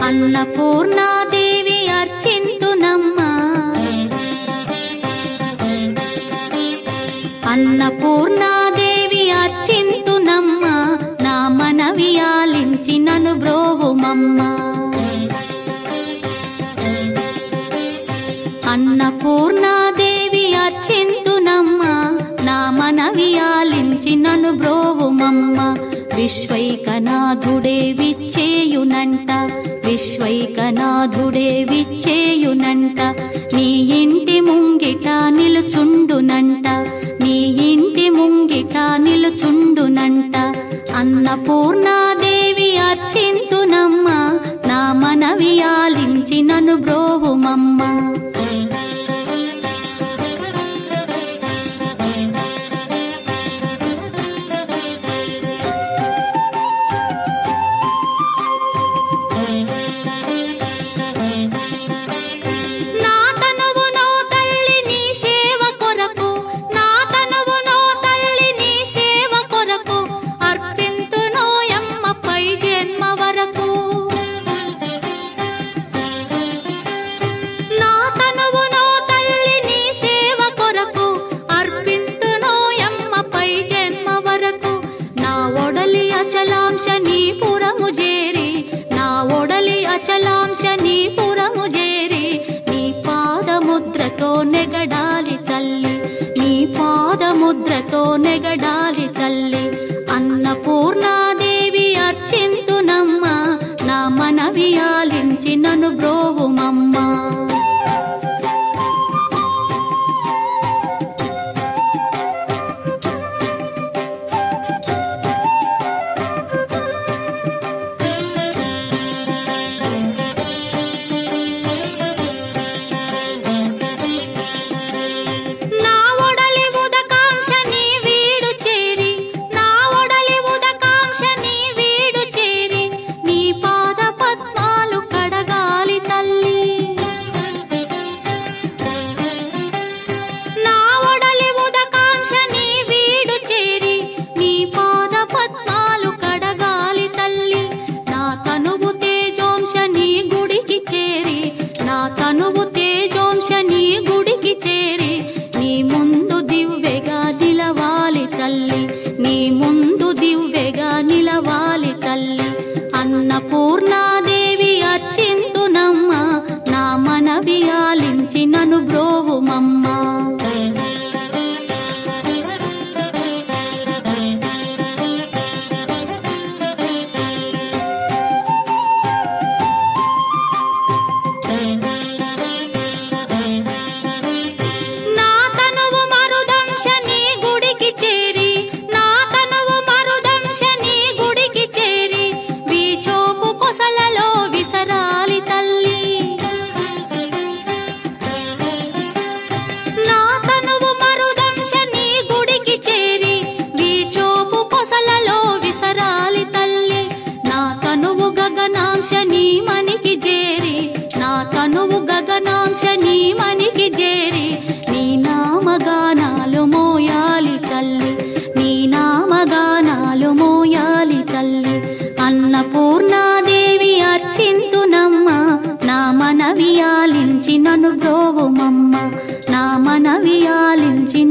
అన్నపూర్ణాదేవి అర్చింతునమ్మా, అన్నపూర్ణాదేవి అర్చింతునమ్మా, నా మనవి ఆలించి నన్ను బ్రోవుమమ్మా. అన్నపూర్ణాదేవి అర్చింతునమ్మా, నా మనవి ఆలించి నన్ను బ్రోవుమమ్మా. విశ్వైకనాథుడే విచ్చేయునంట, విశ్వైకనాథుడే విచ్చేయునంట, నీ ఇంటి ముంగిట నిలుచుండునంట, నీ ఇంటి ముంగిట నిలుచుండునంట. అన్నపూర్ణాదేవి అర్చింతునమ్మా, నా మనవి ఆలించి నన్ను బ్రోవుమమ్మా. అచలాంశనీపురము చేరి నీ పాదముద్రతో నెగడాలి తల్లి, నీ పాదముద్రతో నెగడాలి తల్లి. అన్నపూర్ణాదేవి అర్చింతునమ్మా, నా మనవి ఆలించి నన్ను బ్రోవుమమ్మా. తనువు తేజోంశని గుడికి చేరి నీ ముందు దివ్వెగా నిలవాలి తల్లి, నీ ముందు దివ్వెగా నిలవాలి తల్లి. అన్నపూర్ణాదేవి అర్చింతునమ్మా, నా మనవి ఆలించి నన్ను బ్రోవుమమ్మా. గగనాంశని మనికి చేరి, నా తనువు గగనాంశని మనికి చేరి నీ నామగానాలు మోయాలి తల్లి, నీ నామగానాలు మోయాలి తల్లి. అన్నపూర్ణాదేవి అర్చింతునమ్మా, నా మనవి ఆలించి నన్ను బ్రోవుమమ్మా, నా మనవి ఆలించి